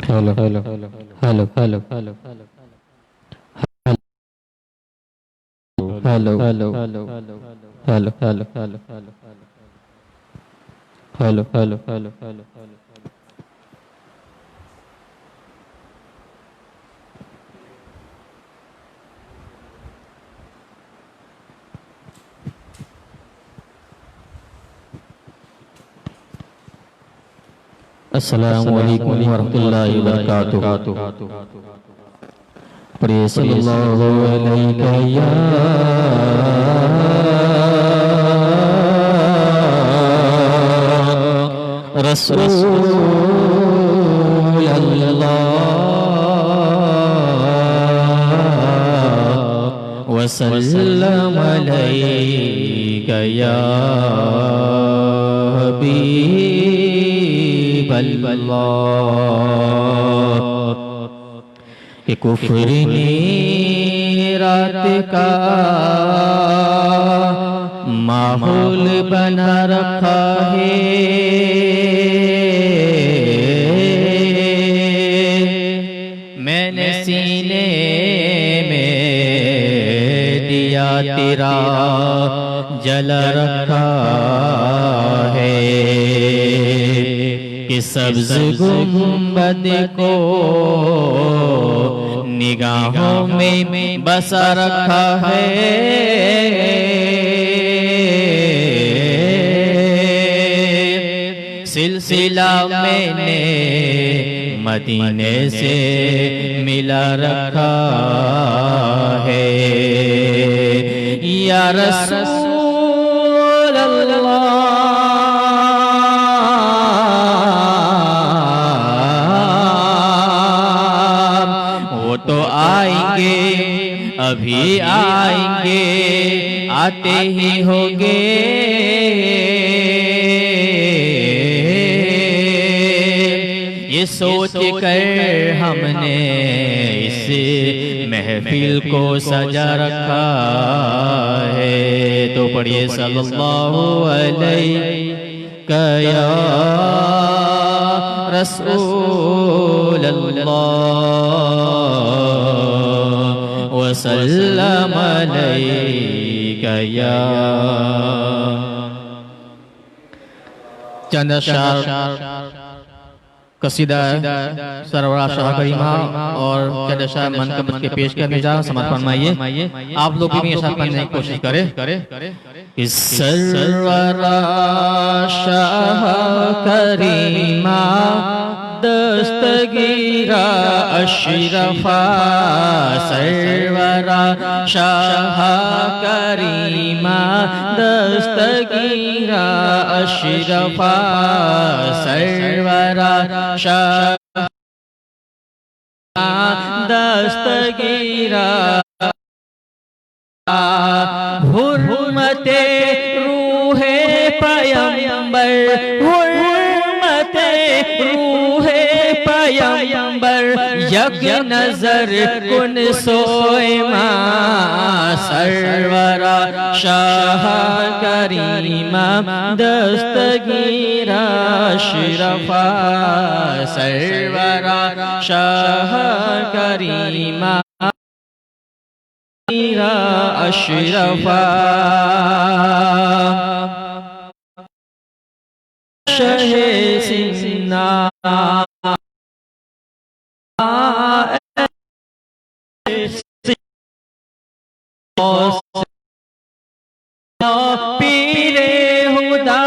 hello, hello, hello, hello, hello, hello, hello, hello, hello, hello. السلام علیکم ورحمۃ اللہ وبرکاتہ. پڑھیے صلی اللہ علیہ یا رسول اللہ وسلم علیک یا حبیب اللہ. کہ کفر نے رات کا ماحول بنا رکھا ہے. میں نے سینے میں دیا تیرا جلا رکھا ہے. کہ سبز گنبد کو نگاہوں میں بسا رکھا ہے. سلسلہ میں نے مدینے سے ملا رکھا ہے. یا رسول اللہ تو آئیں گے، ابھی آئیں گے، آتے ہی ہوں گے. یہ سوچ کر ہم نے اس محفل کو سجا رکھا ہے. تو پڑھیے صلی اللہ علیہ یا رسول اللہ وسلم علیک یا. چند اشعار قصیدہ سرورہ شاہ کریمہ اور چند اشعار منقبت کے پیش کرنے جا سماعت فرمائیے. آپ لوگ بھی اشعار پڑھنے کی کوشش کریں. سرورہ شاہ کریمہ دستگیرہ اشرفا. سرورہ شاہ کریمہ دستگیرہ اشرفا. سرورہ شاہ دستگیرہ حرمت روح پیغمبر، حرمت روح پیغمبر، یک نظر کن سوئے ماں. سرورہ شاہ کریمہ دستگیرہ اشرفا. سرورہ شاہ کریمہ اشرفا. شہ سینا پیر خدا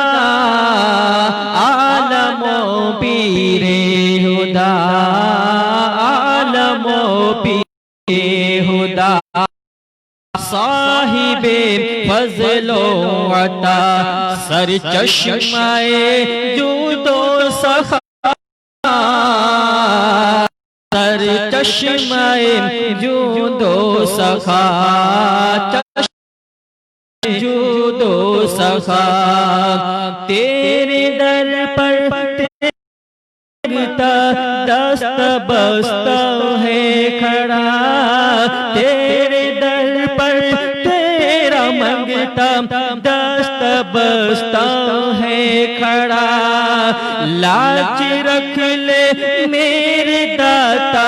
عالم و پیر خدا عالم و پیر خدا. صاحب فضل و عطا سر چشمہ جود و سخا. سر چشمہ جود و سخا، جود و سخا. تیرے در پر دست بستہ ہے کھڑا. تیرے در پر تیرا منگتا دست بستہ ہے کھڑا. لاج رکھ لے میرے داتا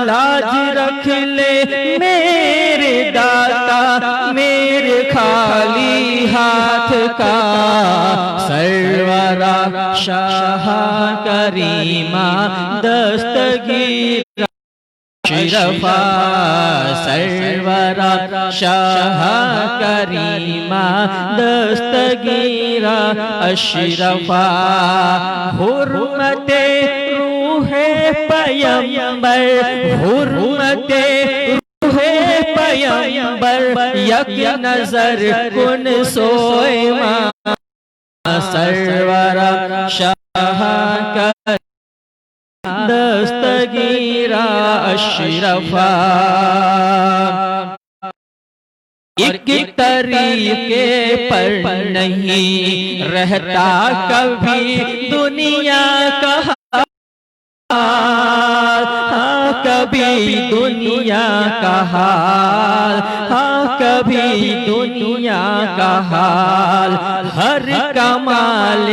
لاج رکھ لے میرے داتا میرے خالی ہاتھ کا سرورا شاہ کریمہ دستگیر اشرفا سرورا شاہ کریمہ دستگیرہ اشرفا حرمت روح پیمبر حرمت روح پیمبر یک نظر کن سوئے ماں سرورا شاہ کریمہ دستگیرہ اشرفا ایک طریقے پر نہیں رہتا کبھی دنیا کا حال کبھی دنیا کا حال کبھی دنیا کا حال ہر کمال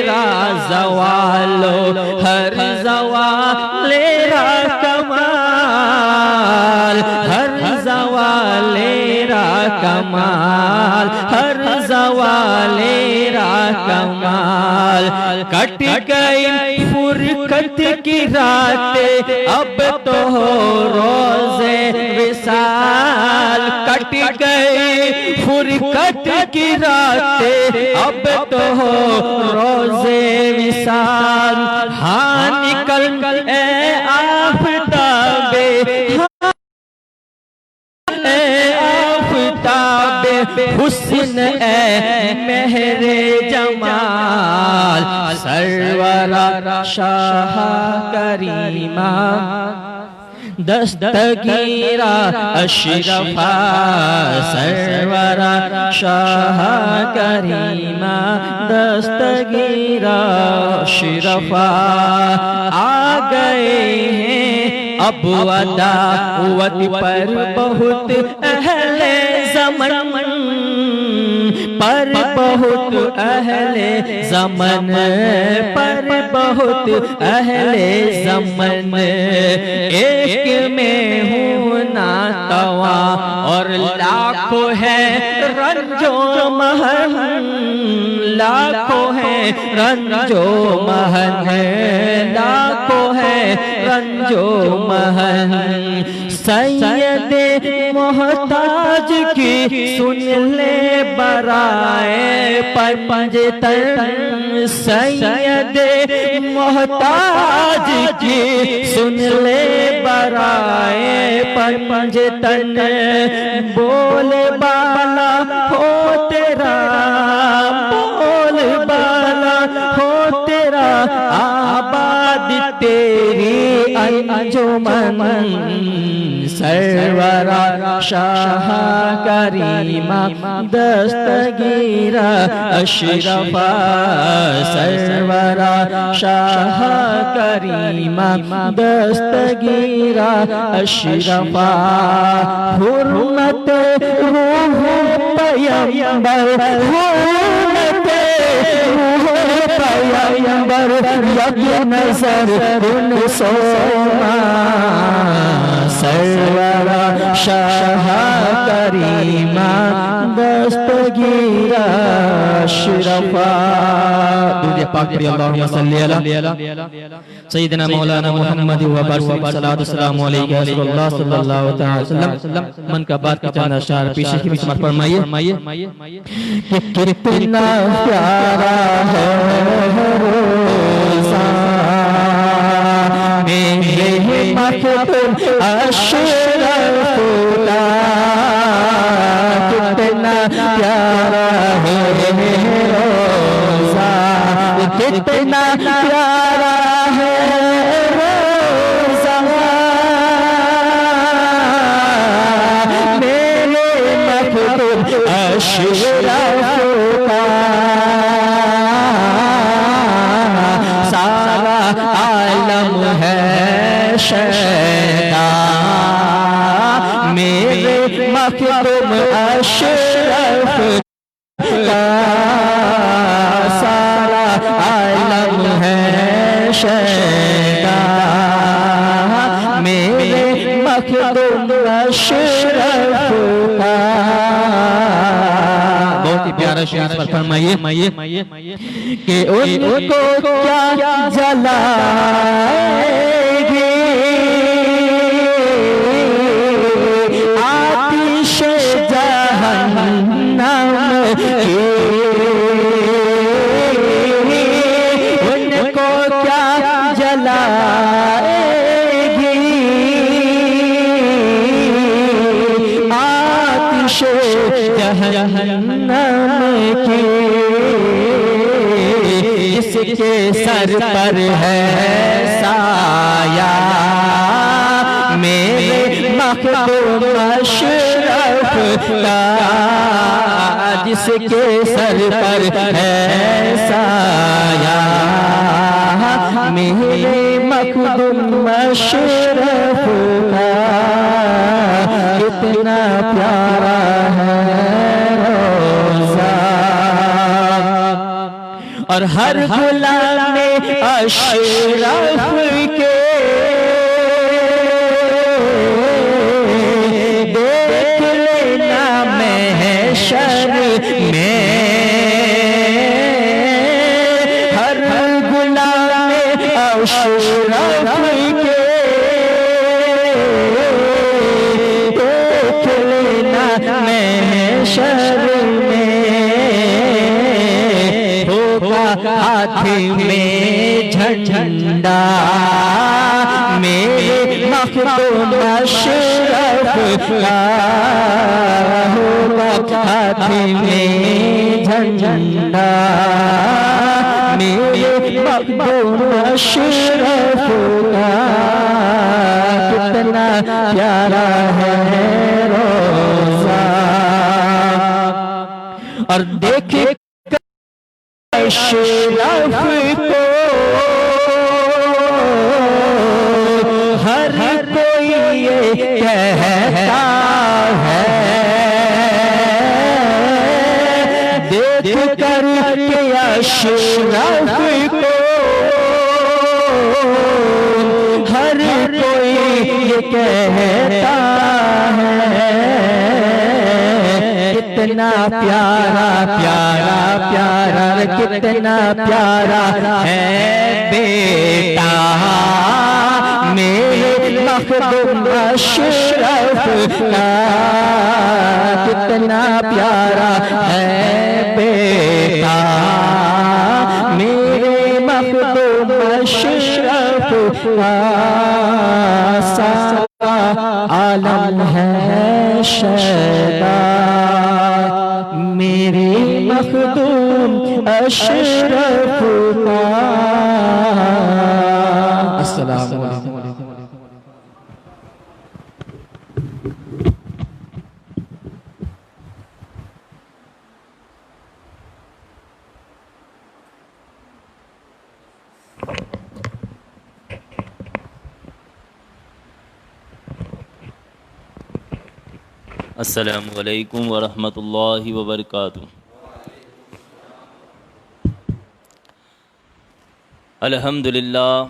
را زوالو ہر زوال را کمال ہر زوال را کمال ہر زوال را کمال کٹ گئی فرقت کی راتیں اب تو ہو روزے وصال کٹ گئی فرقت کی راتیں اب تو ہو روزے وصال ہاں نکل اے آفتاب اے آفتاب حسن اے مہر جمال سرورا شاہ کریمہ دستگیرہ اشرفا سرورا شاہ کریمہ دستگیرہ اشرفا آ گئے ہیں اب عداوت پر بہت اہل زمن پر بہت اہل زمن پر بہت اہل زمن ایک میں ہوں ناتوا اور لاکھوں ہے رنجو مہن لاکھوں ہے رنجو مہن لاکھوں ہے رنجو مہن سید محتاج کی سن لے برائے پنجتن سید محتاج کی سن لے برائے پنجتن بول بالا ہو تیرا بول بالا ہو تیرا آباد تیری انجمن سرورا شاہ کریمہ دستگیرہ اشرفا سرورا شاہ کریمہ دستگیرہ اشرفا حرمت روح پیمبر حرمت روح پیمبر یک نظر کن سوما سرورا شاہ کریمہ دستگیرہ اشرفا درود پاک پڑھی اللہم صلی اللہ سیدنا مولانا محمد و بارک صلاۃ والسلام علیہ رسول اللہ صلی اللہ علیہ وسلم من کا بات کا چند اشعار پیش کی سماعت فرمائیے کتنا پیارا ہے روزہ میرے مختوم اشرف کا کتنا پیارا ہے روزہ کتنا پیارا ہے روزہ میرے مختوم اشرف کا سارا عالم ہے شیدا میرے مختوم اشرف کا سارا عالم ہے شیدا مخدوم اشرف کا بہت ہی پیارا شعر اس پر فرمائیے کہ ان کو کیا جلائے گی آتش جہنم کی ان کو کیا جلائے گی آتش جہنم کی جس کے سر پر ہے سایہ میرے مخدوم اشرف کا جس کے سر پر ہے سایہ میرے مخدوم اشرف کا کتنا پیارا ہے روزہ اور ہر غلام اشرف کے دیکھ لینا محشر میں ہر غلام اشرف کے دیکھ لینا محشر میں ہاتھ میں جھنڈا میرے مخدوم اشرف کا ہوگا ہاتھ میں جھنڈا میرے مخدوم اشرف کا کتنا پیارا ہے روزہ اور دیکھے اشرف کو ہر کوئی یہ کہتا ہے دیکھ کر کے اشرف کو ہر کوئی یہ کہتا ہے کتنا پیارا پیارا پیارا کتنا پیارا ہے بیٹا میرے مخدوم اشرف کا کتنا پیارا ہے بیٹا میرے مخدوم اشرف کا سارا عالم ہے شیدا میرے مخدوم اشرف کا السلام علیکم السلام علیکم ورحمۃ اللہ وبرکاتہ۔ الحمدللہ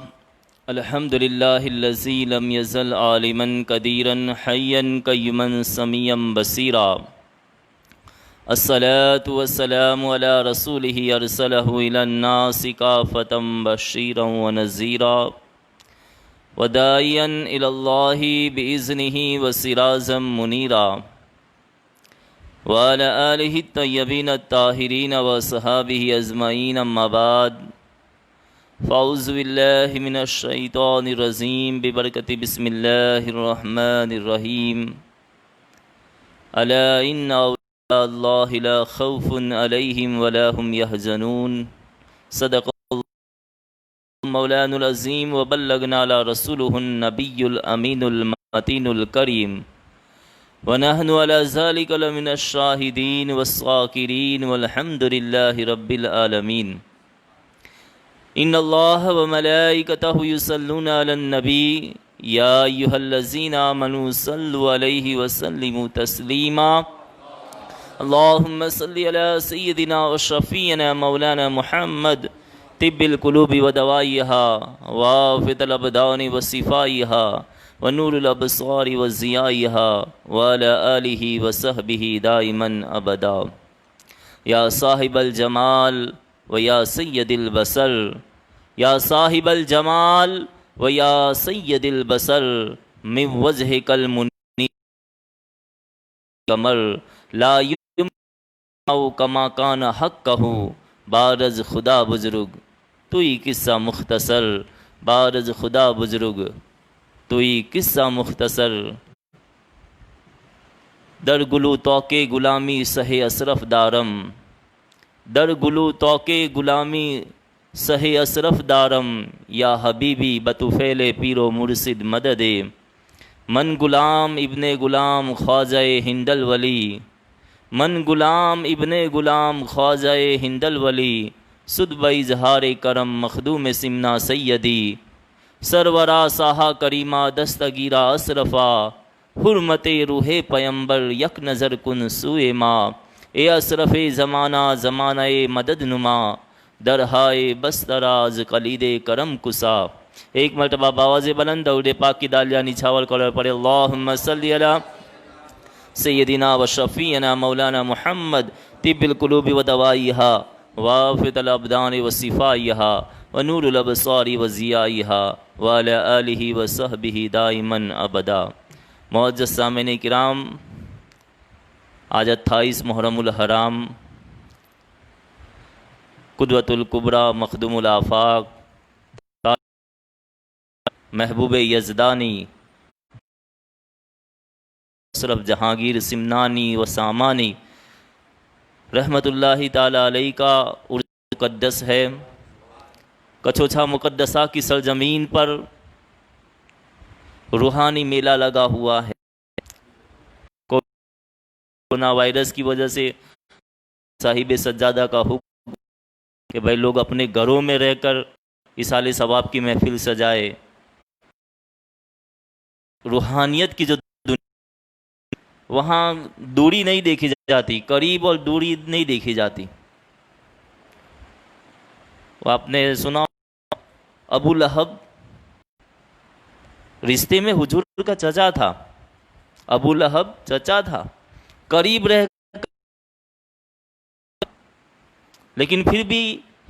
الذی لم یزل عالما قدیرا حیا قیوما سمیعا بصیرا، الصلاۃ والسلام علی رسولہ ارسلہ الی الناس کافۃ بشیرا ونذیرا وداعیا الی اللہ باذنہ وسراجا منیرا، وعلى آلہ الطیبین الطاہرین وصحابہ اجمعین، اما بعد، فاعوذ باللہ من الشیطان الرجیم ببرکۃ بسم اللہ الرحمن الرحیم، الا ان اولیاء اللہ لا خوف علیہم ولا هم يحزنون، صدق مولانا العظیم وبلغنا علی رسولہ النبی الامین المتین الکریم، ونحن على ذلك لمن الشاهدين والشاكرين والحمد لله رب العالمين۔ ان الله وملائكته يصلون على النبي يا ايها الذين آمنوا صلوا عليه وسلموا تسليما، اللهم صل على سيدنا وشفيعنا مولانا محمد طب القلوب ودوائها وعافية الأبدان وشفائها ونور الأبصار وضيائها وعلى آله وصحبه دائما أبدا یا صاحب الجمال و یا سید البصر یا صاحب الجمال و یا سید البصر من وجهک المنیر کمر لا یمنع کما کان حقہ بارز خدا بزرگ توئی قصہ مختصر بارز خدا بزرگ توئی قصہ مختصر در گلو توقع غلامی سہ اشرف دارم در گلو توقع غلامی سہ اشرف دارم یا حبیبی بطفیل پیر و مرشد مدد من غلام ابن غلام خواجہ ہند الولی من غلام ابن غلام خواجہ ہند الولی سد باظہار کرم مخدوم سمنا سیدی سرورا ساہا کریمہ دستگیرہ اشرفا حرمت روح پیمبر یک نظر کن سوئے ماں اے اشرف زمانہ زمانہ مدد نما درہائے بستراز قلید کرم کسا. ایک مرتبہ باواز بلند درود پاک کی دالیہ نچھاور کر پڑے اللہم صلی علی سیدنا و شفیعنا مولانا محمد طب القلوب و دوائیہا وافت الابدان و صفائیہا ونور الابصار و ضیائیہا وعلی آلہ و صحبہ دائما ابدا. معزز سامعین کرام، آج 28 محرم الحرام قدوۃ الکبریٰ مخدوم الآفاق محبوب یزدانی اشرف جہانگیر سمنانی و سامانی رحمت اللہ تعالی علیہ کا عرس مقدس ہے. کچھوچھا مقدسہ کی سرزمین پر روحانی میلہ لگا ہوا ہے. کورونا وائرس کی وجہ سے صاحب سجادہ کا حکم کہ بھائی لوگ اپنے گھروں میں رہ کر اصال ثواب کی محفل سجائے. روحانیت کی جو دنیا وہاں دوری نہیں دیکھی جاتی، قریب اور دوری نہیں دیکھی جاتی. وہ آپ نے سنا ابو لہب رشتے میں حضور کا چچا تھا. ابو لہب چچا تھا، قریب رہ لیکن پھر بھی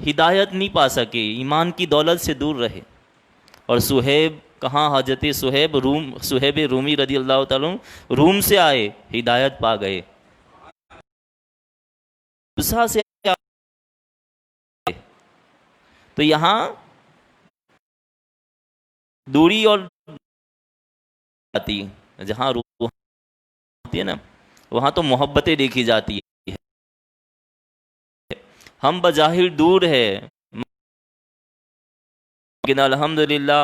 ہدایت نہیں پا سکے، ایمان کی دولت سے دور رہے. اور صہیب کہاں، حضرت صہیب رومی رضی اللہ تعالیٰ روم سے آئے، ہدایت پا گئے. سے تو یہاں دوری اور جہاں روح ہوتی ہے نا وہاں تو محبتیں دیکھی جاتی ہے. ہم بظاہر دور ہے لیکن الحمدللہ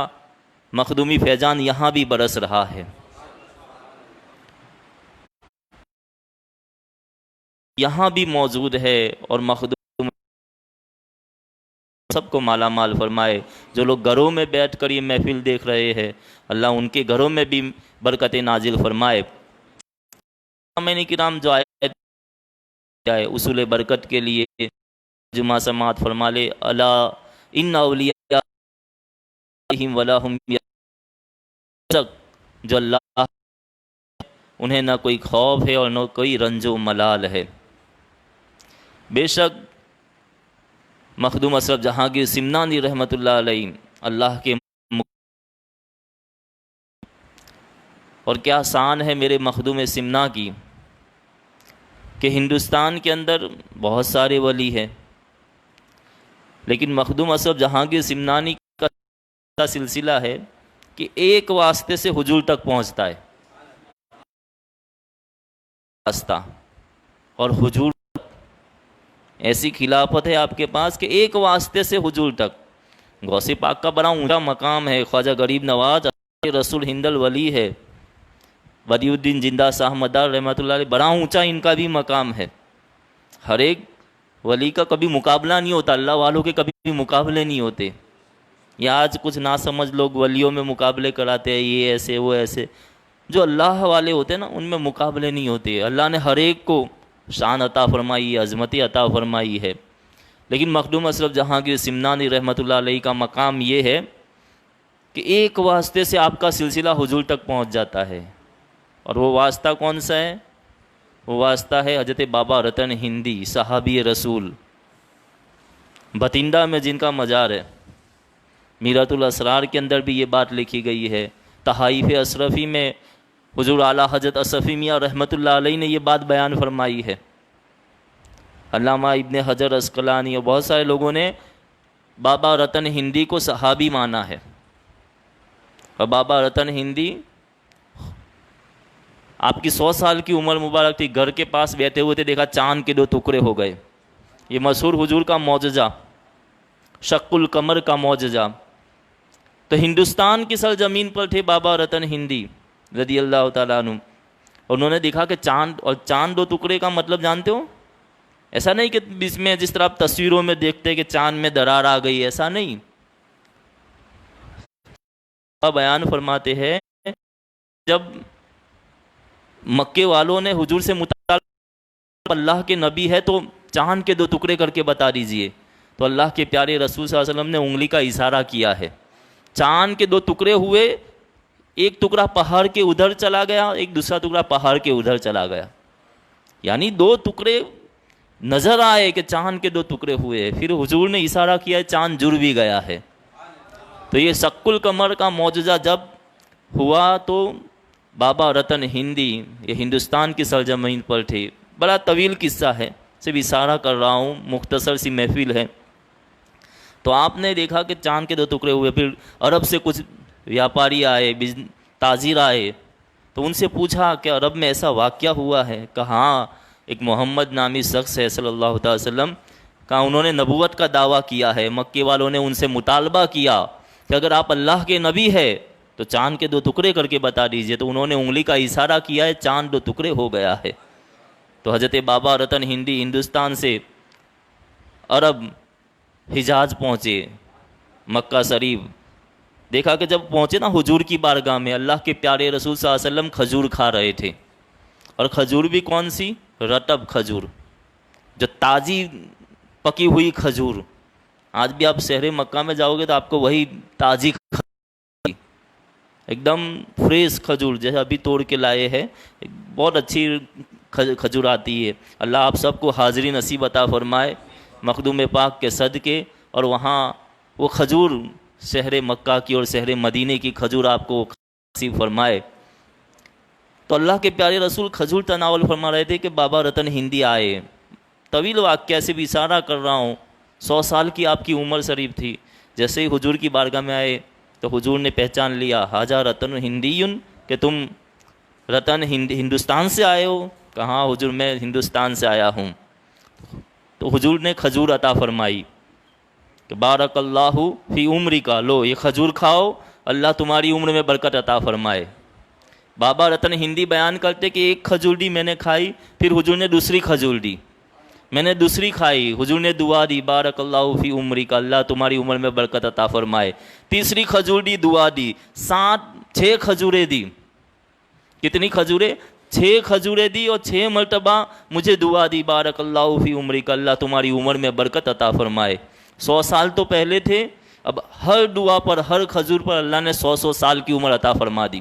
مخدومی فیضان یہاں بھی برس رہا ہے. یہاں بھی موجود ہے اور مخدوم سب کو مالا مال فرمائے. جو لوگ گھروں میں بیٹھ کر یہ محفل دیکھ رہے ہیں اللہ ان کے گھروں میں بھی برکتیں نازل فرمائے. سامعین کرام، جو آئے اصول برکت کے لیے جمعہ سماعت فرما لے. الا ان اولیاء ولا هم جو اللہ انہیں نہ کوئی خوف ہے اور نہ کوئی رنج و ملال ہے. بے شک مخدوم اشرف جہانگیر سمنانی رحمت اللہ علیہ اللہ کے اور کیا شان ہے میرے مخدوم سمنا کی کہ ہندوستان کے اندر بہت سارے ولی ہیں لیکن مخدوم اشرف جہانگیر سمنانی کا سلسلہ ہے کہ ایک واسطے سے حضور تک پہنچتا ہے راستہ. اور حضور ایسی خلافت ہے آپ کے پاس کہ ایک واسطے سے حضور تک. غوث پاک کا بڑا اونچا مقام ہے. خواجہ غریب نواز رسول ہند الولی ہے. ولی الدین زندہ شاہ مدار رحمۃ اللہ علیہ بڑا اونچا ان کا بھی مقام ہے. ہر ایک ولی کا کبھی مقابلہ نہیں ہوتا، اللہ والوں کے کبھی بھی مقابلے نہیں ہوتے. یا آج کچھ ناسمجھ لوگ ولیوں میں مقابلے کراتے ہیں، یہ ایسے وہ ایسے. جو اللہ والے ہوتے ہیں نا ان میں مقابلے نہیں ہوتے. اللہ نے ہر ایک کو شان عطا فرمائی ہے، عظمت عطا فرمائی ہے. لیکن مخدوم اشرف جہانگیر سمنانی رحمۃ اللہ علیہ کا مقام یہ ہے کہ ایک واسطے سے آپ کا سلسلہ حضور تک پہنچ جاتا ہے، اور وہ واسطہ کون سا ہے؟ وہ واسطہ ہے حضرت بابا رتن ہندی صحابی رسول، بھٹنڈا میں جن کا مزار ہے۔ میرات الاسرار کے اندر بھی یہ بات لکھی گئی ہے، تحائف اشرفی میں حضور اعلیٰ حضرت اشرفی میاں رحمۃ اللہ علیہ نے یہ بات بیان فرمائی ہے۔ علامہ ابن حجر عسقلانی اور بہت سارے لوگوں نے بابا رتن ہندی کو صحابی مانا ہے، اور بابا رتن ہندی آپ کی 100 سال کی عمر مبارک تھی، گھر کے پاس بیٹھے ہوئے تھے، دیکھا چاند کے 2 ٹکڑے ہو گئے۔ یہ مشہور حضور کا معجزہ، شق القمر کا معجزہ۔ تو ہندوستان کی سرزمین پر تھے بابا رتن ہندی رضی اللہ تعالیٰ عنہ، انہوں نے دیکھا کہ چاند 2 ٹکڑے کا مطلب جانتے ہو؟ ایسا نہیں کہ اس میں جس طرح آپ تصویروں میں دیکھتے کہ چاند میں درار آ گئی، ایسا نہیں۔ بیان فرماتے ہیں جب مکے والوں نے حضور سے مطالبہ اللہ کے نبی ہے تو چاند کے 2 ٹکڑے کر کے بتا دیجئے، تو اللہ کے پیارے رسول صلی اللہ علیہ وسلم نے انگلی کا اشارہ کیا ہے، چاند کے 2 ٹکڑے ہوئے، ایک ٹکڑا پہاڑ کے ادھر چلا گیا، ایک دوسرا ٹکڑا پہاڑ کے ادھر چلا گیا، یعنی 2 ٹکڑے نظر آئے کہ چاند کے 2 ٹکڑے ہوئے، پھر حضور نے اشارہ کیا چاند جڑ بھی گیا ہے۔ تو یہ شق القمر کا معجزہ جب ہوا تو بابا رتن ہندی یہ ہندوستان کی سرزمین پر تھے۔ بڑا طویل قصہ ہے، صرف اشارہ کر رہا ہوں، مختصر سی محفل ہے۔ تو آپ نے دیکھا کہ چاند کے 2 ٹکڑے ہوئے، پھر عرب سے کچھ ویاپاری آئے، تاجر آئے، تو ان سے پوچھا کہ عرب میں ایسا واقعہ ہوا ہے؟ کہا ہاں، ایک محمد نامی شخص ہے صلی اللہ تعالی وسلم، کہا انہوں نے نبوت کا دعویٰ کیا ہے، مکے والوں نے ان سے مطالبہ کیا کہ اگر آپ اللہ کے نبی ہے تو چاند کے 2 ٹکڑے کر کے بتا دیجئے، تو انہوں نے انگلی کا اشارہ کیا ہے، چاند 2 ٹکڑے ہو گیا ہے۔ تو حضرت بابا رتن ہندی ہندوستان سے عرب حجاز پہنچے، مکہ شریف، دیکھا کہ جب پہنچے نا حضور کی بارگاہ میں، اللہ کے پیارے رسول صلی اللہ علیہ وسلم کھجور کھا رہے تھے، اور کھجور بھی کون سی؟ رطب کھجور، جو تازی پکی ہوئی کھجور۔ آج بھی آپ شہر مکہ میں جاؤ گے تو آپ کو وہی تازی ایک دم فریش کھجور جیسے ابھی توڑ کے لائے ہیں، بہت اچھی کھجور آتی ہے۔ اللہ آپ سب کو حاضری نصیب عطا فرمائے مخدوم پاک کے صدقے، اور وہاں وہ کھجور شہر مکہ کی اور شہر مدینے کی کھجور آپ کو نصیب فرمائے۔ تو اللہ کے پیارے رسول کھجور تناول فرما رہے تھے کہ بابا رتن ہندی آئے۔ طویل واقعہ سے بھی اشارہ کر رہا ہوں، 100 سال کی آپ کی عمر شریف تھی۔ جیسے ہی حضور کی بارگاہ میں آئے تو حضور نے پہچان لیا، حاجہ رتن ہندیون، کہ تم رتن ہندوستان سے آئے ہو؟ کہاں حضور میں ہندوستان سے آیا ہوں۔ تو حضور نے کھجور عطا فرمائی کہ بارک اللہ فی عمری کا، لو یہ کھجور کھاؤ، اللہ تمہاری عمر میں برکت عطا فرمائے۔ بابا رتن ہندی بیان کرتے کہ ایک کھجور دی میں نے کھائی، پھر حضور نے دوسری کھجور دی، میں نے دوسری کھائی، حضور نے دعا دی بارک اللہ فی عمری کا، اللہ تمہاری عمر میں برکت عطا فرمائے۔ تیسری کھجور دی، دعا دی، 6 کھجوریں دی۔ کتنی کھجوریں؟ 6 کھجوریں دی، اور 6 مرتبہ مجھے دعا دی بارک اللہ فی عمری کا، اللہ تمہاری عمر میں برکت عطا فرمائے۔ 100 سال تو پہلے تھے، اب ہر دعا پر، ہر کھجور پر اللہ نے 100 سال کی عمر عطا فرما دی۔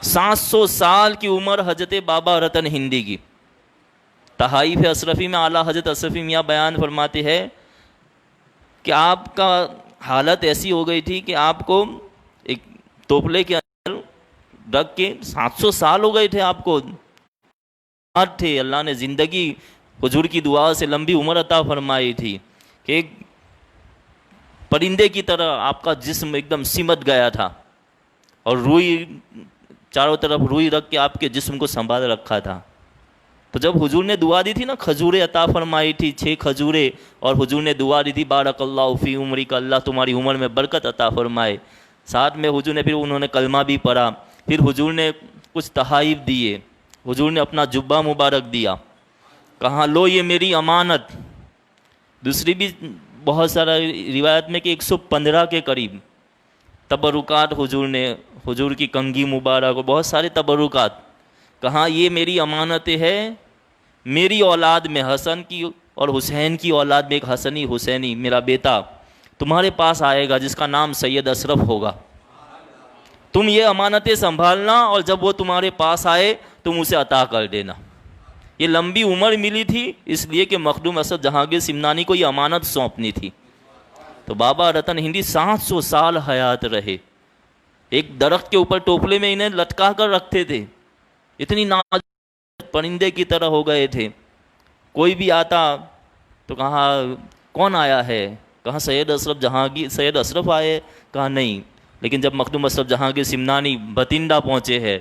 700 سال کی عمر حضرت بابا رتن ہندی کی۔ تحائف اشرفی میں اعلیٰ حضرت اشرفی میاں بیان فرماتے ہیں کہ آپ کا حالت ایسی ہو گئی تھی کہ آپ کو ایک توپلے کے اندر رکھ کے 700 سال ہو گئے تھے، آپ کو تھے، اللہ نے زندگی حضور کی دعا سے لمبی عمر عطا فرمائی تھی کہ ایک پرندے کی طرح آپ کا جسم ایک دم سمٹ گیا تھا، اور روئی چاروں طرف روئی رکھ کے آپ کے جسم کو سنبھال رکھا تھا۔ تو جب حضور نے دعا دی تھی نا، کھجوریں عطا فرمائی تھی 6 کھجوریں، اور حضور نے دعا دی تھی بارک اللہ فی عمری کا، اللہ تمہاری عمر میں برکت عطا فرمائے۔ ساتھ میں حضور نے پھر انہوں نے کلمہ بھی پڑھا، پھر حضور نے کچھ تحائف دیے، حضور نے اپنا جبہ مبارک دیا، کہا لو یہ میری امانت۔ دوسری بھی بہت سارا روایت میں کہ 115 کے قریب تبرکات حضور نے، حضور کی کنگھی مبارک اور بہت سارے تبرکات، کہا یہ میری امانت ہے، میری اولاد میں حسن کی اور حسین کی اولاد میں ایک حسنی حسینی میرا بیٹا تمہارے پاس آئے گا جس کا نام سید اشرف ہوگا. تم یہ امانتیں سنبھالنا اور جب وہ تمہارے پاس آئے تم اسے عطا کر دینا. یہ لمبی عمر ملی تھی اس لیے کہ مخدوم اسد جہانگیر سمنانی کو یہ امانت سونپنی تھی. تو بابا رتن ہندی 700 سال حیات رہے. ایک درخت کے اوپر ٹوپلے میں انہیں لٹکا کر رکھتے تھے. اتنی نازک پرندے کی طرح ہو گئے تھے. کوئی بھی آتا تو کہا کون آیا ہے, کہا سید اشرف آئے, کہا نہیں. لیکن جب مخدوم اشرف جہانگیر سمنانی بتندہ پہنچے ہیں,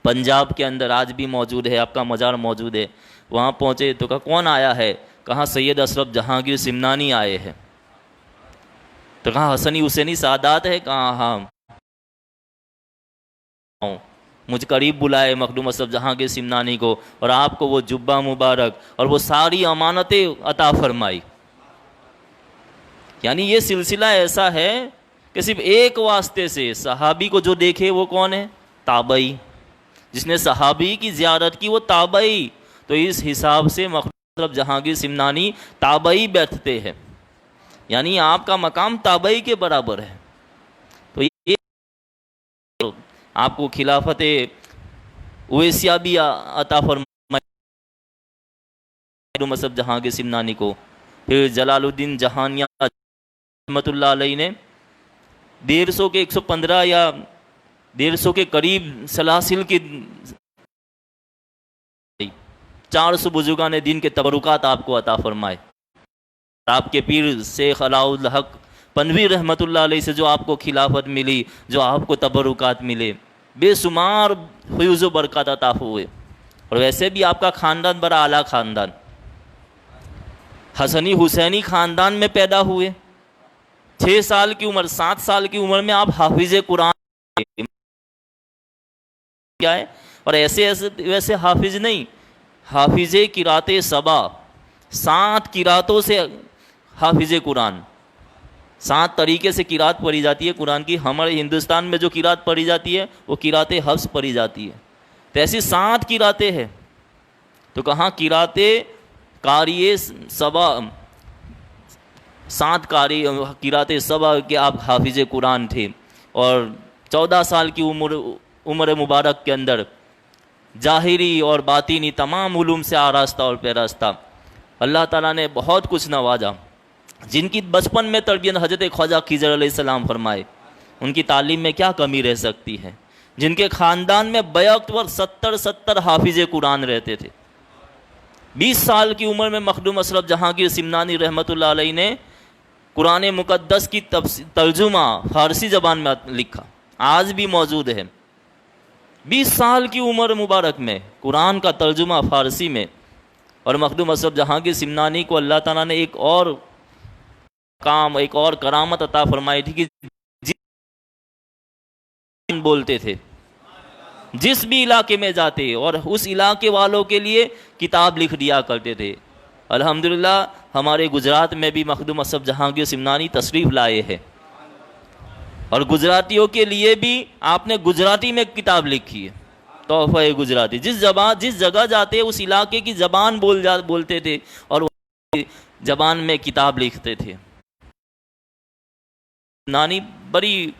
پنجاب کے اندر آج بھی موجود ہے, آپ کا مزار موجود ہے, وہاں پہنچے تو کہا کون آیا ہے, کہا سید اشرف جہانگیر سمنانی آئے ہیں. تو کہا حسنی حسینی سادات ہے, کہا ہاں. مجھ قریب بلائے مخدوم اشرف جہانگیر سمنانی کو اور آپ کو وہ جبہ مبارک اور وہ ساری امانتیں عطا فرمائی. یعنی یہ سلسلہ ایسا ہے کہ صرف ایک واسطے سے صحابی کو جو دیکھے وہ کون ہے, تابعی. جس نے صحابی کی زیارت کی وہ تابعی. تو اس حساب سے مخدوم اشرف جہانگیر سمنانی تابعی بیٹھتے ہیں, یعنی آپ کا مقام تابعی کے برابر ہے. تو یہ آپ کو خلافت اویسیہ بھی عطا فرمائی مخدوم اشرف جہانگیر سمنانی کو. پھر جلال الدین جہانیہ رحمۃ اللہ علیہ نے 150 کے 115 یا 150 کے قریب سلاسل کی 400 بزرگان دین کے تبرکات آپ کو عطا فرمائے. آپ کے پیر شیخ علاء الحق پنوی رحمۃ اللہ علیہ سے جو آپ کو خلافت ملی, جو آپ کو تبرکات ملے, بے شمار فیوز و برکات عطا ہوئے. اور ویسے بھی آپ کا خاندان بڑا اعلیٰ خاندان, حسنی حسینی خاندان میں پیدا ہوئے. 6 سال کی عمر 7 سال کی عمر میں آپ حافظ قرآن کیا ہے, اور ایسے ویسے حافظ نہیں, حافظ قرات سبا, 7 قراتوں سے حافظ قرآن. 7 طریقے سے قرات پڑھی جاتی ہے قرآن کی. ہمارے ہندوستان میں جو قرات پڑھی جاتی ہے وہ قرات حفظ پڑھی جاتی ہے. تو ایسی 7 قراتیں ہیں. تو کہاں قرات قاری سبا, 7 قرات سبا کے آپ حافظ قرآن تھے. اور 14 سال کی عمر مبارک کے اندر ظاہری اور باطینی تمام علوم سے آراستہ اور پیراستہ. اللہ تعالیٰ نے بہت کچھ نوازا. جن کی بچپن میں تربیت حضرت خواجہ خضر علیہ السلام فرمائے, ان کی تعلیم میں کیا کمی رہ سکتی ہے. جن کے خاندان میں بیک وقت 70 حافظ قرآن رہتے تھے. 20 سال کی عمر میں مخدوم اشرف جہانگیر سمنانی رحمۃ اللہ علیہ نے قرآن مقدس کی ترجمہ فارسی زبان میں لکھا, آج بھی موجود ہے. 20 سال کی عمر مبارک میں قرآن کا ترجمہ فارسی میں. اور مخدوم اشرف جہانگیر سمنانی کو اللہ تعالیٰ نے ایک اور کام, ایک اور کرامت عطا فرمائی تھی کہ بولتے تھے جس بھی علاقے میں جاتے اور اس علاقے والوں کے لیے کتاب لکھ دیا کرتے تھے. الحمدللہ ہمارے گجرات میں بھی مخدوم اشرف جہانگیر سمنانی تشریف لائے ہیں, اور گجراتیوں کے لیے بھی آپ نے گجراتی میں کتاب لکھی ہے, تحفہ گجراتی. جس جگہ جاتے اس علاقے کی زبان بولتے تھے اور زبان میں کتاب لکھتے تھے. نانی بڑی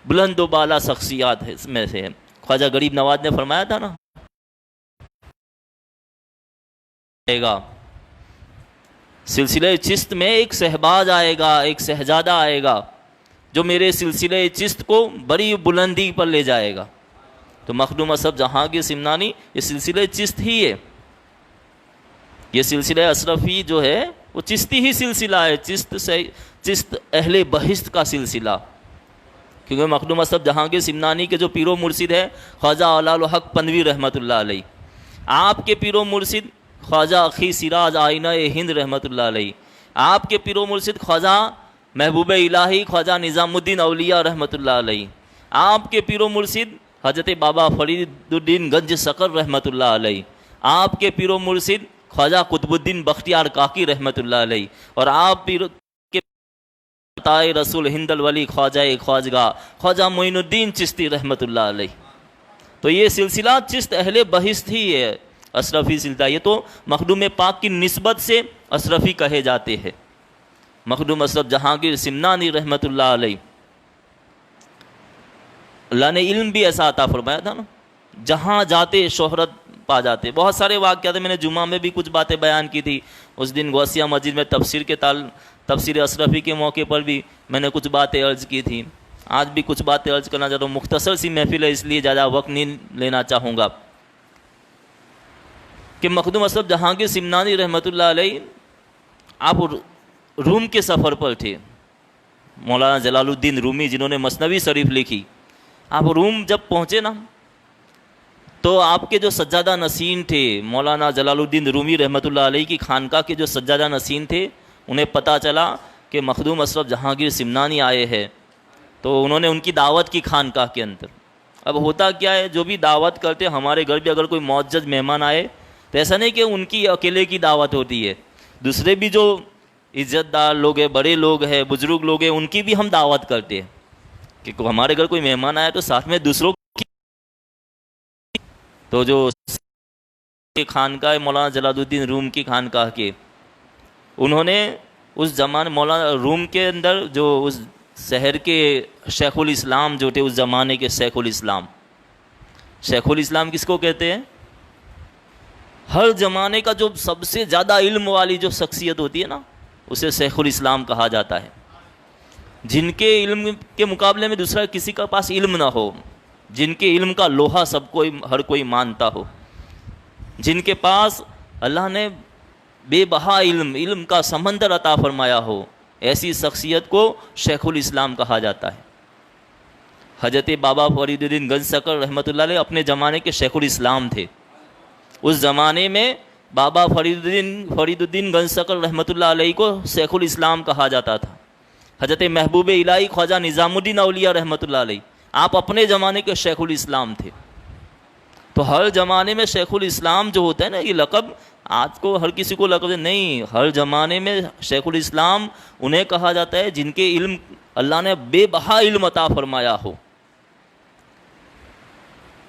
بلند و بالا شخصیات میں سے ہے. خواجہ غریب نواز نے فرمایا تھا نا, سلسلہ چشت میں ایک شہباز آئے گا, ایک شہزادہ آئے گا جو میرے سلسلہ چشت کو بڑی بلندی پر لے جائے گا. تو مخدوم اشرف جہانگیر سمنانی یہ سلسلہ چشت ہی ہے. یہ سلسلہ اشرفی جو ہے وہ چشتی ہی سلسلہ ہے, چشت اہل بہشت کا سلسلہ. کیونکہ مخدوم اشرف جہانگیر سمنانی کے جو پیر و مرشد ہے خواجہ علاء الحق پنوی رحمۃ اللہ علیہ, آپ کے پیر و مرشد خواجہ اخی سراج آئینہ ہند رحمۃ اللہ علیہ, آپ کے پیر و مرشد خواجہ محبوب الہی خواجہ نظام الدین اولیاء رحمۃ اللہ علیہ, آپ کے پیر و مرشد حضرت بابا فرید الدین گنج سکر رحمۃ اللہ علیہ, آپ کے پیر و مرشد خواجہ قطب الدین بختیار کاکی رحمۃ اللہ علیہ, اور آپ پیر کے عطائے رسول ہند الولی خواجہ خواجگاہ خواجہ معین الدین چشتی رحمۃ اللہ علیہ. تو یہ سلسلہ چشت اہل بہشت ہی ہے, اشرفی سلسلہ. یہ تو مخدوم پاک کی نسبت سے اشرفی کہے جاتے ہیں۔ مخدوم اشرف جہانگیر سمنانی رحمۃ اللہ علیہ، اللہ نے علم بھی ایسا عطا فرمایا تھا نا، جہاں جاتے شہرت پا جاتے۔ بہت سارے واقعات ہیں، میں نے جمعہ میں بھی کچھ باتیں بیان کی تھی، اس دن غوثیہ مسجد میں تفسیر اشرفی کے موقع پر بھی میں نے کچھ باتیں عرض کی تھیں۔ آج بھی کچھ باتیں عرض کرنا چاہتا ہوں، مختصر سی محفل ہے اس لیے زیادہ وقت نہیں لینا چاہوں گا، کہ مخدوم اشرف جہانگیر سمنانی رحمۃ اللہ علیہ آپ روم کے سفر پر تھے۔ مولانا جلال الدین رومی جنہوں نے مثنوی شریف لکھی، آپ روم جب پہنچے نا تو آپ کے جو سجادہ نشین تھے، مولانا جلال الدین رومی رحمۃ اللہ علیہ کی خانقاہ کے جو سجادہ نشین تھے، انہیں پتہ چلا کہ مخدوم اشرف جہانگیر سمنانی آئے ہیں، تو انہوں نے ان کی دعوت کی خانقاہ کے اندر۔ اب ہوتا کیا ہے، جو بھی دعوت کرتے ہمارے گھر بھی اگر کوئی معزز مہمان آئے تو ایسا نہیں کہ ان کی اکیلے کی دعوت ہوتی ہے، دوسرے بھی جو عزت دار لوگ ہیں، بڑے لوگ ہیں، بزرگ لوگ ہیں، ان کی بھی ہم دعوت کرتے ہیں کہ ہمارے گھر کوئی مہمان آیا تو ساتھ میں دوسروں کی۔ تو جو خانقاہ مولانا جلال الدین روم کی خانقاہ کے، انہوں نے اس زمانے مولانا روم کے اندر جو اس شہر کے شیخ الاسلام جو تھے، اس زمانے کے شیخ الاسلام کس کو کہتے ہیں؟ ہر زمانے کا جو سب سے زیادہ علم والی جو شخصیت ہوتی ہے نا، اسے شیخ الاسلام کہا جاتا ہے، جن کے علم کے مقابلے میں دوسرا کسی کا پاس علم نہ ہو، جن کے علم کا لوہا ہر کوئی مانتا ہو، جن کے پاس اللہ نے بے بہا علم کا سمندر عطا فرمایا ہو، ایسی شخصیت کو شیخ الاسلام کہا جاتا ہے۔ حضرت بابا فرید الدین گنج سکر رحمۃ اللہ علیہ اپنے زمانے کے شیخ الاسلام تھے۔ اس زمانے میں بابا فرید الدین گنج سکر رحمۃ اللہ علیہ کو شیخ الاسلام کہا جاتا تھا۔ حضرت محبوب الہی خواجہ نظام الدین اولیاء رحمۃ اللہ علیہ، آپ اپنے زمانے کے شیخ الاسلام تھے۔ تو ہر زمانے میں شیخ الاسلام جو ہوتا ہے نا، یہ لقب آج کو ہر کسی کو لقب نہیں، ہر زمانے میں شیخ الاسلام انہیں کہا جاتا ہے جن کے علم اللہ نے بے بہا علم عطا فرمایا ہو۔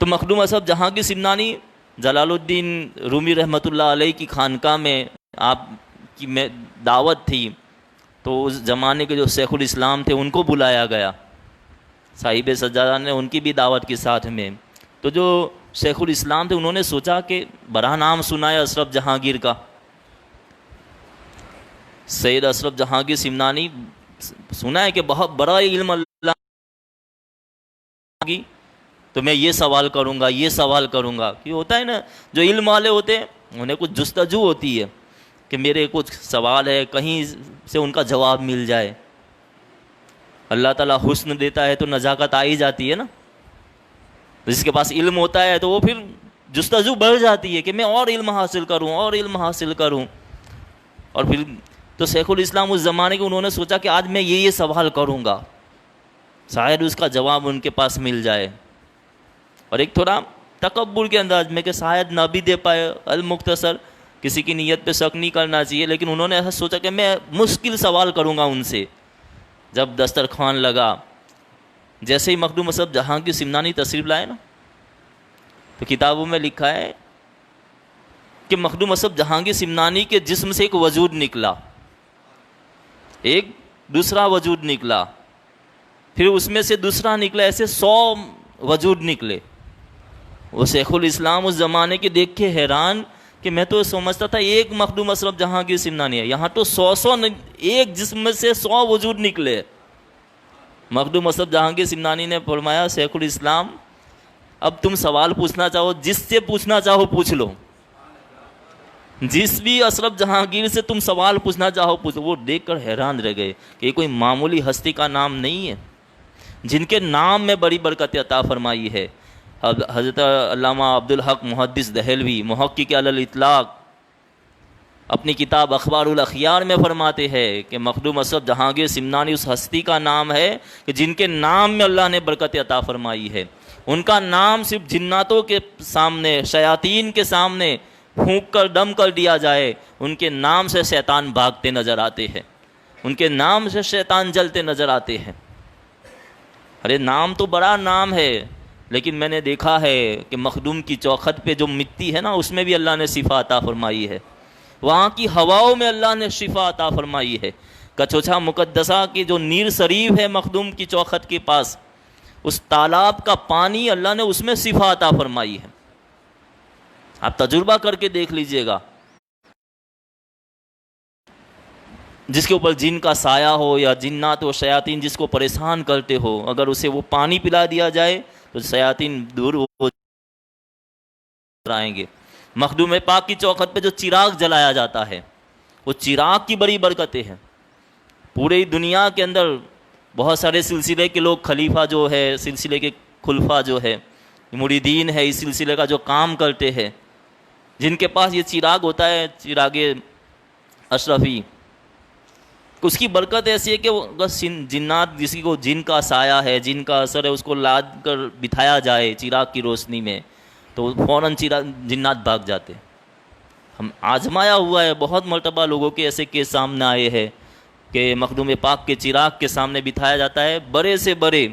تو مخدوم اشرف جہانگیر سمنانی جلال الدین رومی رحمۃ اللہ علیہ کی خانقاہ میں آپ کی دعوت تھی، تو اس زمانے کے جو شیخ الاسلام تھے ان کو بلایا گیا، صاحب سجادہ نے ان کی بھی دعوت کے ساتھ میں۔ تو جو شیخ الاسلام تھے انہوں نے سوچا کہ بڑا نام سنا ہے اشرف جہانگیر کا، سید اشرف جہانگیر سمنانی سنا ہے کہ بہت بڑا علم اللہ کی، تو میں یہ سوال کروں گا کہ ہوتا ہے نا، جو علم والے ہوتے ہیں انہیں کچھ جستجو ہوتی ہے کہ میرے کچھ سوال ہے، کہیں سے ان کا جواب مل جائے۔ اللہ تعالیٰ حسن دیتا ہے تو نزاکت آ ہی جاتی ہے نا، جس کے پاس علم ہوتا ہے تو وہ پھر جستجو بڑھ جاتی ہے کہ میں اور علم حاصل کروں۔ اور پھر تو شیخ الاسلام اس زمانے کے انہوں نے سوچا کہ آج میں یہ سوال کروں گا، شاید اس کا جواب ان کے پاس مل جائے، اور ایک تھوڑا تکبر کے انداز میں کہ شاید نہ بھی دے پائے، المختصر، کسی کی نیت پہ شک نہیں کرنا چاہیے، لیکن انہوں نے ایسا سوچا کہ میں مشکل سوال کروں گا ان سے۔ جب دسترخوان لگا، جیسے ہی مخدوم اشرف جہانگیر سمنانی تشریف لائے نا، تو کتابوں میں لکھا ہے کہ مخدوم اشرف جہانگیر سمنانی کے جسم سے ایک وجود نکلا، ایک دوسرا وجود نکلا، پھر اس میں سے دوسرا نکلا، ایسے 100 وجود نکلے۔ وہ شیخ الاسلام اس زمانے کے دیکھ کے حیران کہ میں تو سمجھتا تھا ایک مخدوم اشرف جہانگیر سمنانی ہے، یہاں تو 100 ایک جسم میں سے 100 وجود نکلے۔ مخدوم اشرف جہانگیر سمنانی نے فرمایا، شیخ الاسلام اب تم سوال پوچھنا چاہو، جس سے پوچھنا چاہو پوچھ لو، جس بھی اشرف جہانگیر سے تم سوال پوچھنا چاہو پوچھو۔ وہ دیکھ کر حیران رہ گئے کہ یہ کوئی معمولی ہستی کا نام نہیں ہے، جن کے نام میں بڑی برکت عطا فرمائی ہے۔ حضرت علامہ عبدالحق محدث دہلوی محقق علی الاطلاق اپنی کتاب اخبار الاخیار میں فرماتے ہیں کہ مخدوم اشرف جہانگیر سمنانی اس ہستی کا نام ہے کہ جن کے نام میں اللہ نے برکت عطا فرمائی ہے۔ ان کا نام صرف جناتوں کے سامنے، شیاطین کے سامنے پھونک کر دم کر دیا جائے، ان کے نام سے شیطان بھاگتے نظر آتے ہیں، ان کے نام سے شیطان جلتے نظر آتے ہیں۔ ارے نام تو بڑا نام ہے، لیکن میں نے دیکھا ہے کہ مخدوم کی چوکھٹ پہ جو مٹی ہے نا، اس میں بھی اللہ نے صفات عطا فرمائی ہے۔ وہاں کی ہواؤں میں اللہ نے شفا عطا فرمائی ہے۔ کچوچھا مقدسہ کی جو نیر شریف ہے مخدوم کی چوکھٹ کے پاس، اس تالاب کا پانی اللہ نے اس میں شفا عطا فرمائی ہے۔ آپ تجربہ کر کے دیکھ لیجئے گا، جس کے اوپر جن کا سایہ ہو یا جنات و شیاطین جس کو پریشان کرتے ہو، اگر اسے وہ پانی پلا دیا جائے تو شیاطین دور ہو آئیں گے۔ مخدوم پاک کی چوکھٹ پہ جو چراغ جلایا جاتا ہے، وہ چراغ کی بڑی برکتیں ہیں۔ پوری دنیا کے اندر بہت سارے سلسلے کے لوگ، خلیفہ جو ہے، سلسلے کے خلفاء جو ہے، مریدین ہے، اس سلسلے کا جو کام کرتے ہیں، جن کے پاس یہ چراغ ہوتا ہے، چراغ اشرفی، اس کی برکت ایسی ہے کہ وہ جنات، کسی کو جن کا سایہ ہے، جن کا اثر ہے، اس کو لاد کر بٹھایا جائے چراغ کی روشنی میں تو فوراً جنات بھاگ جاتے۔ ہم آزمایا ہوا ہے، بہت مرتبہ لوگوں کے ایسے کیس سامنے آئے ہیں کہ مخدوم پاک کے چراغ کے سامنے بٹھایا جاتا ہے، بڑے سے بڑے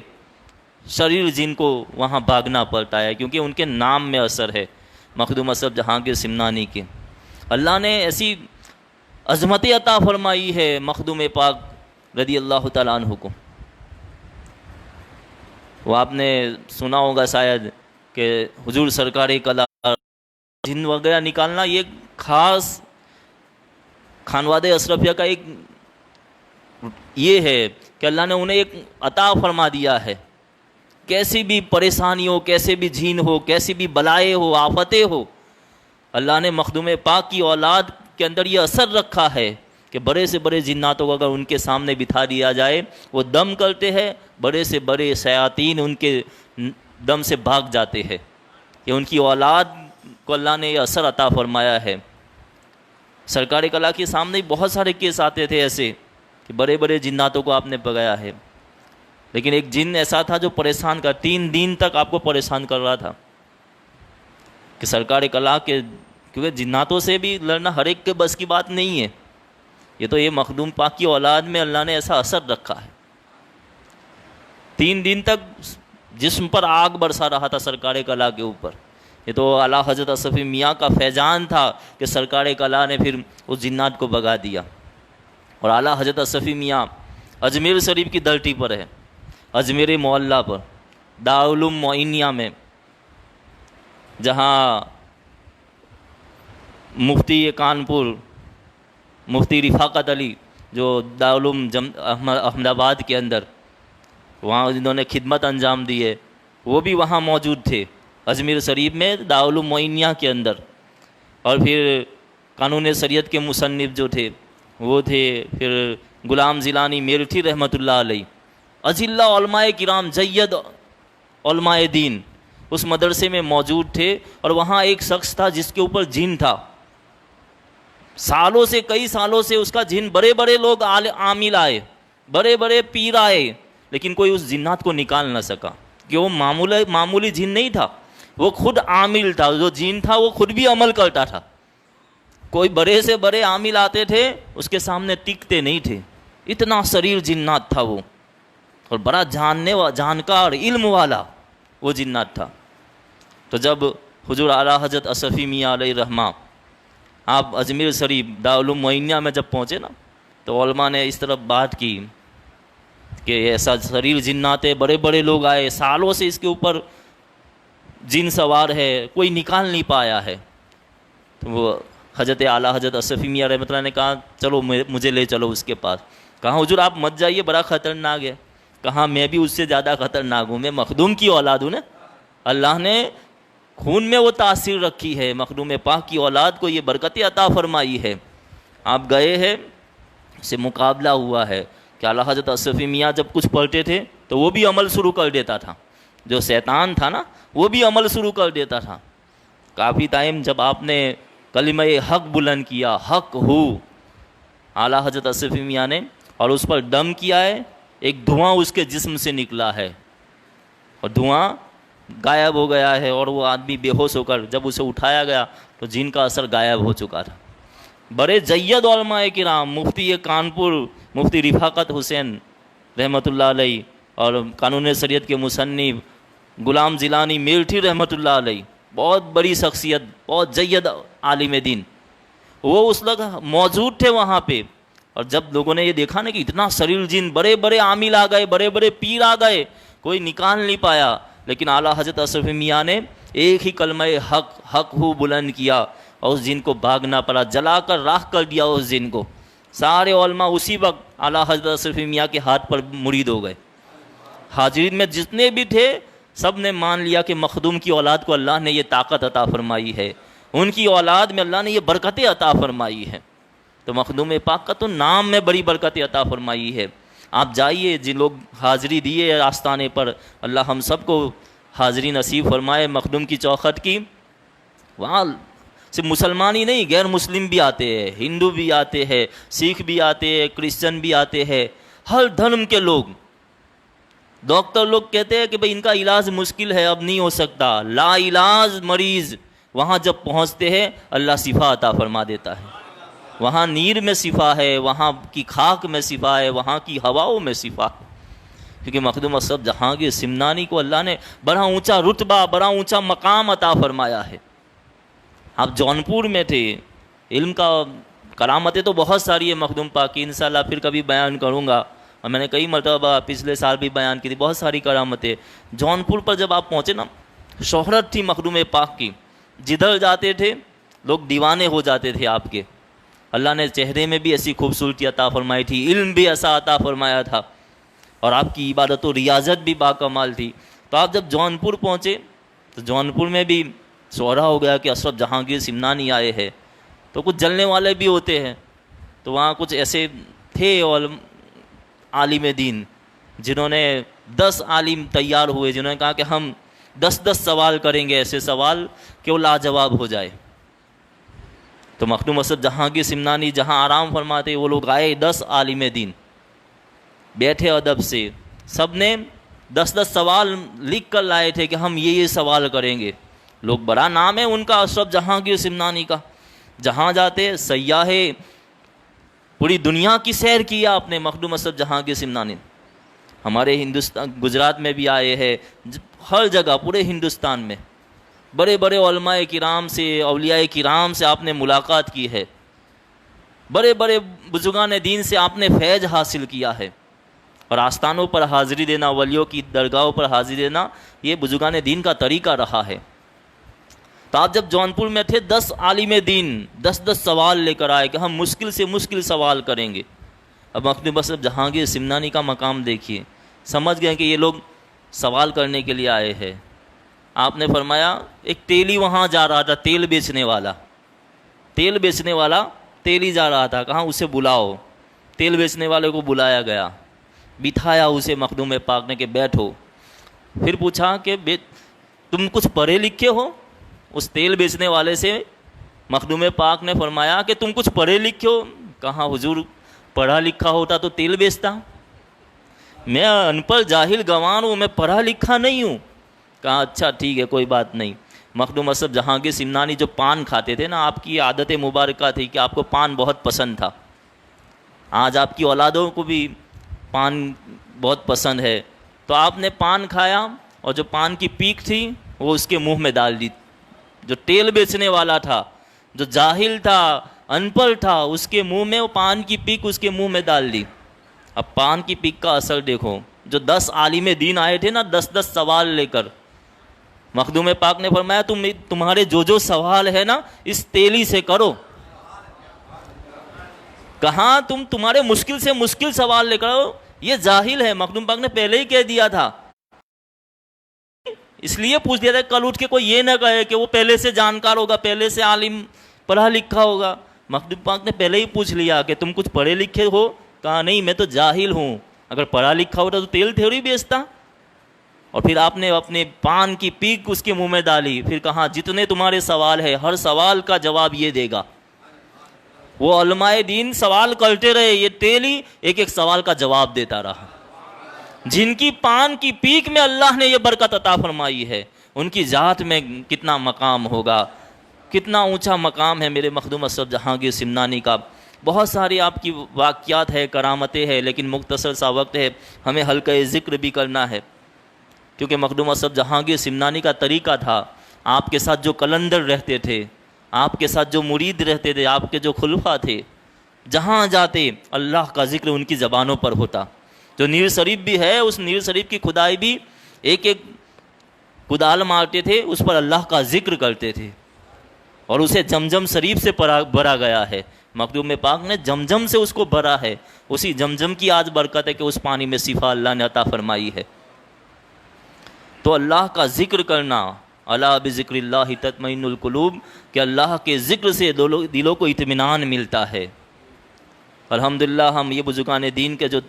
شریر جن کو وہاں بھاگنا پڑتا ہے، کیونکہ ان کے نام میں اثر ہے، مخدوم اسد جہانگیر سمنانی کے۔ اللہ نے ایسی عظمت عطا فرمائی ہے مخدوم پاک رضی اللہ تعالیٰ عنہ کو۔ وہ آپ نے سنا ہوگا شاید کہ حضور سرکار کلا جن وغیرہ نکالنا یہ خاص خانواد اشرفیہ کا ایک یہ ہے کہ اللہ نے انہیں ایک عطا فرما دیا ہے۔ کیسی بھی پریشانی ہو، کیسے بھی جھین ہو، کیسی بھی بلائیں ہو، آفتیں ہو، اللہ نے مخدوم پاک کی اولاد کے اندر یہ اثر رکھا ہے کہ بڑے سے بڑے جناتوں کو اگر ان کے سامنے بٹھا دیا جائے وہ دم کرتے ہیں، بڑے سے بڑے شیاطین ان کے دم سے بھاگ جاتے ہیں۔ کہ ان کی اولاد کو اللہ نے یہ اثر عطا فرمایا ہے۔ سرکار کلا کے سامنے بہت سارے کیس آتے تھے ایسے کہ بڑے بڑے جناتوں کو آپ نے بگایا ہے، لیکن ایک جن ایسا تھا جو پریشان کر 3 دن تک آپ کو پریشان کر رہا تھا کہ سرکار کلا کے، کیونکہ جناتوں سے بھی لڑنا ہر ایک کے بس کی بات نہیں ہے، یہ تو یہ مخدوم پاک کی اولاد میں اللہ نے ایسا اثر رکھا ہے۔ 3 دن تک جسم پر آگ برسا رہا تھا سرکار کلا کے اوپر۔ یہ تو اعلیٰ حضرت اشرفی میاں کا فیضان تھا کہ سرکار کلا نے پھر اس جنات کو بگا دیا۔ اور اعلیٰ حضرت اشرفی میاں اجمیر شریف کی دھرتی پر ہے، اجمیر معلیٰ پر، دارالعلوم معینیہ میں، جہاں مفتی کانپور مفتی رفاقت علی جو دارالعلوم احمد آباد کے اندر وہاں جنہوں نے خدمت انجام دی ہے، وہ بھی وہاں موجود تھے اجمیر شریف میں دارالعلوم معینیہ کے اندر۔ اور پھر قانون شریعت کے مصنف جو تھے وہ تھے پھر غلام زیلانی میرٹھی رحمۃ اللہ علیہ، اجلہ علماء کرام، جید علماء دین اس مدرسے میں موجود تھے۔ اور وہاں ایک شخص تھا جس کے اوپر جن تھا، سالوں سے، کئی سالوں سے اس کا جن، بڑے بڑے لوگ عامل آئے، بڑے بڑے پیر آئے، لیکن کوئی اس جنات کو نکال نہ سکا، کہ وہ معمولی جن نہیں تھا، وہ خود عامل تھا، جو جن تھا وہ خود بھی عمل کرتا تھا۔ کوئی بڑے سے بڑے عامل آتے تھے اس کے سامنے ٹکتے نہیں تھے، اتنا شریر جنات تھا وہ، اور بڑا جانکار علم والا وہ جنات تھا۔ تو جب حضور اعلیٰ حضرت اشرفی میاں علیہ رحمہ آپ اجمیر شریف دارالعلوم معینیہ میں جب پہنچے نا، تو علماء نے اس طرف بات کی کہ ایسا شریر جنات ہے، بڑے بڑے لوگ آئے، سالوں سے اس کے اوپر جن سوار ہے، کوئی نکال نہیں پایا ہے۔ تو وہ حضرت اعلیٰ حضرت اشرفی میاں رحمۃ اللہ نے کہا چلو مجھے لے چلو اس کے پاس۔ کہا حضور آپ مت جائیے، بڑا خطرناک ہے۔ کہا میں بھی اس سے زیادہ خطرناک ہوں، میں مخدوم کی اولاد ہوں نا، اللہ نے خون میں وہ تاثیر رکھی ہے، مخدوم پاک کی اولاد کو یہ برکت عطا فرمائی ہے۔ آپ گئے ہیں، سے مقابلہ ہوا ہے کہ اعلیٰ حضرت اشرفی میاں جب کچھ پڑھتے تھے تو وہ بھی عمل شروع کر دیتا تھا، جو شیطان تھا نا وہ بھی عمل شروع کر دیتا تھا۔ کافی ٹائم جب آپ نے کلمہ حق بلند کیا، حق ہو، اعلیٰ حضرت اشرفی میاں نے، اور اس پر دم کیا ہے، ایک دھواں اس کے جسم سے نکلا ہے، اور دھواں غائب ہو گیا ہے، اور وہ آدمی بے ہوش ہو کر جب اسے اٹھایا گیا تو جن کا اثر غائب ہو چکا تھا۔ بڑے جید علماء کرام، مفتی کانپور مفتی رفاقت حسین رحمۃ اللہ علیہ، اور قانون شریعت کے مصنف غلام زیلانی میرٹھی رحمۃ اللہ علیہ، بہت بڑی شخصیت، بہت جید عالم دین، وہ اس وقت موجود تھے وہاں پہ. اور جب لوگوں نے یہ دیکھا نا کہ اتنا سریل جن، بڑے بڑے عامل آ گئے، بڑے بڑے پیر آ گئے، کوئی نکال نہیں پایا، لیکن اعلیٰ حضرت اشرف میاں نے ایک ہی کلمہ حق، حق ہو بلند کیا اور اس جن کو بھاگنا پڑا، جلا کر راکھ کر دیا اس جن کو. سارے علماء اسی وقت اعلیٰ حضرت اشرف میاں کے ہاتھ پر مرید ہو گئے. حاضرین میں جتنے بھی تھے سب نے مان لیا کہ مخدوم کی اولاد کو اللہ نے یہ طاقت عطا فرمائی ہے، ان کی اولاد میں اللہ نے یہ برکتیں عطا فرمائی ہے. تو مخدوم پاک کا تو نام میں بڑی برکتیں عطا فرمائی ہے. آپ جائیے، جن لوگ حاضری دیے آستانے پر، اللہ ہم سب کو حاضری نصیب فرمائے مخدوم کی چوخٹ کی. وہاں صرف مسلمان ہی نہیں، غیر مسلم بھی آتے ہیں، ہندو بھی آتے ہیں، سکھ بھی آتے ہیں، کرسچن بھی آتے ہیں، ہر دھرم کے لوگ. ڈاکٹر لوگ کہتے ہیں کہ بھئی ان کا علاج مشکل ہے، اب نہیں ہو سکتا، لا علاج مریض وہاں جب پہنچتے ہیں اللہ شفا عطا فرما دیتا ہے. وہاں نیر میں شفا ہے، وہاں کی خاک میں شفا ہے، وہاں کی ہواؤں میں شفا ہے. کیونکہ مخدوم اشرف جہانگیر سمنانی کو اللہ نے بڑا اونچا رتبہ، بڑا اونچا مقام عطا فرمایا ہے. آپ جونپور میں تھے، علم کا کرامتیں تو بہت ساری ہیں مخدوم پاک کی، انشاءاللہ پھر کبھی بیان کروں گا، اور میں نے کئی مرتبہ پچھلے سال بھی بیان کی تھی، بہت ساری کرامتیں. جونپور پر جب آپ پہنچے نا، شہرت تھی مخدوم پاک کی، جدھر جاتے تھے لوگ دیوانے ہو جاتے تھے آپ کے. اللہ نے چہرے میں بھی ایسی خوبصورتی عطا فرمائی تھی، علم بھی ایسا عطا فرمایا تھا، اور آپ کی عبادت و ریاضت بھی باکمال تھی. تو آپ جب جونپور پہنچے تو جونپور میں بھی شعرا ہو گیا کہ اشرف جہانگیر سمنانی آئے ہیں. تو کچھ جلنے والے بھی ہوتے ہیں، تو وہاں کچھ ایسے تھے عالم دین جنہوں نے 10 عالم تیار ہوئے، جنہوں نے کہا کہ ہم 10 سوال کریں گے، ایسے سوال کہ وہ لاجواب ہو جائے. تو مخدوم اشرف جہانگیر سمنانی جہاں آرام فرماتے وہ لوگ آئے، 10 عالم دین بیٹھے ادب سے، سب نے 10 سوال لکھ کر لائے تھے کہ ہم یہ سوال کریں گے. لوگ بڑا نام ہے ان کا اشرف جہانگیر سمنانی کا، جہاں جاتے سیاح، پوری دنیا کی سیر کیا اپنے مخدوم اشرف جہانگیر سمنانی. ہمارے ہندوستان گجرات میں بھی آئے ہیں، ہر جگہ پورے ہندوستان میں بڑے بڑے علماء کرام سے، اولیاء کرام سے آپ نے ملاقات کی ہے، بڑے بڑے بزرگان دین سے آپ نے فیض حاصل کیا ہے. اور آستانوں پر حاضری دینا، ولیوں کی درگاہوں پر حاضری دینا، یہ بزرگان دین کا طریقہ رہا ہے. تو آپ جب جونپور میں تھے 10 عالم دین 10 سوال لے کر آئے کہ ہم مشکل سے مشکل سوال کریں گے. اب مخدوم اشرف جہانگیر سمنانی کا مقام دیکھیے، سمجھ گئے کہ یہ لوگ سوال کرنے کے لیے آئے ہیں. آپ نے فرمایا، ایک تیلی وہاں جا رہا تھا، تیل بیچنے والا تیلی جا رہا تھا، کہاں اسے بلاؤ. تیل بیچنے والے کو بلایا گیا، بٹھایا اسے مخدوم پاک نے کہ بیٹھو. پھر پوچھا کہ تم کچھ پڑھے لکھے ہو؟ اس تیل بیچنے والے سے مخدوم پاک نے فرمایا کہ تم کچھ پڑھے لکھے ہو؟ کہاں حضور، پڑھا لکھا ہوتا تو تیل بیچتا، میں ان پڑھ جاہل گوان ہوں، میں پڑھا لکھا نہیں ہوں. کہا اچھا ٹھیک ہے، کوئی بات نہیں. مخدوم اشرف جہانگیر سمنانی جو پان کھاتے تھے نا، آپ کی عادت مبارکہ تھی کہ آپ کو پان بہت پسند تھا. آج آپ کی اولادوں کو بھی پان بہت پسند ہے. تو آپ نے پان کھایا اور جو پان کی پیک تھی وہ اس کے منہ میں ڈال دی. جو تیل بیچنے والا تھا، جو جاہل تھا، ان پڑھ تھا، اس کے منہ میں وہ پان کی پیک اس کے منہ میں ڈال دی. اب پان کی پیک کا اثر دیکھو. جو 10 عالم دین آئے تھے نا 10 سوال لے کر، مخدوم پاک نے فرمایا تمہارے جو سوال ہے نا اس تیلی سے کرو. کہاں تمہارے مشکل سے مشکل سوال لے کرو، یہ جاہل ہے. مخدوم پاک نے پہلے ہی کہہ دیا تھا، اس لیے پوچھ دیا تھا کل اٹھ کے کوئی یہ نہ کہے کہ وہ پہلے سے جانکار ہوگا، پہلے سے عالم پڑھا لکھا ہوگا. مخدوم پاک نے پہلے ہی پوچھ لیا کہ تم کچھ پڑھے لکھے ہو؟ کہا نہیں، میں تو جاہل ہوں. اگر پڑھا لکھا ہوتا تو تیل تھوڑی بیچتا. اور پھر آپ نے اپنے پان کی پیک اس کے منہ میں ڈالی. پھر کہا جتنے تمہارے سوال ہے ہر سوال کا جواب یہ دے گا. وہ علماء دین سوال کرتے رہے، یہ تیلی ایک ایک سوال کا جواب دیتا رہا. جن کی پان کی پیک میں اللہ نے یہ برکت عطا فرمائی ہے، ان کی ذات میں کتنا مقام ہوگا، کتنا اونچا مقام ہے میرے مخدوم اشرف جہانگیر سمنانی کا. بہت ساری آپ کی واقعات ہے، کرامتیں ہیں، لیکن مختصر سا وقت ہے، ہمیں حلقہ ذکر بھی کرنا ہے. کیونکہ مخدوم اشرف جہانگیر سمنانی کا طریقہ تھا، آپ کے ساتھ جو قلندر رہتے تھے، آپ کے ساتھ جو مرید رہتے تھے، آپ کے جو خلفاء تھے، جہاں جاتے اللہ کا ذکر ان کی زبانوں پر ہوتا. جو نیر شریف بھی ہے، اس نیر شریف کی کھدائی بھی ایک ایک کدال مارتے تھے، اس پر اللہ کا ذکر کرتے تھے، اور اسے جمجم شریف سے بھرا گیا ہے. مخدوم پاک نے جمجم سے اس کو بھرا ہے. اسی جمجم کی آج برکت ہے کہ اس پانی میں شفا اللہ نے عطا فرمائی ہے. تو اللہ کا ذکر کرنا، الا بذکر اللہ تطمئن القلوب، کہ اللہ کے ذکر سے دلوں کو اطمینان ملتا ہے. الحمدللہ ہم یہ بزرگان دین کے جو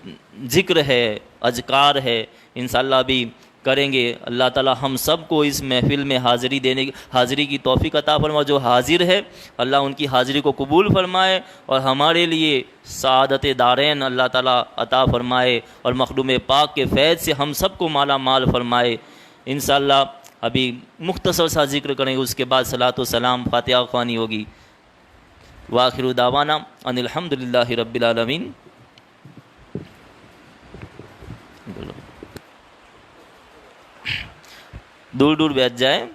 ذکر ہے، اذکار ہے، انشاءاللہ بھی کریں گے. اللہ تعالی ہم سب کو اس محفل میں حاضری کی توفیق عطا فرمائے. جو حاضر ہے اللہ ان کی حاضری کو قبول فرمائے، اور ہمارے لیے سعادت دارین اللہ تعالی عطا فرمائے، اور مخدوم پاک کے فیض سے ہم سب کو مالا مال فرمائے. انشاءاللہ ابھی مختصر سا ذکر کریں گے، اس کے بعد صلاۃ و سلام فاتحہ خوانی ہوگی. وآخر دعوانا ان الحمدللہ رب العالمین. دور دور بیٹھ جائیں.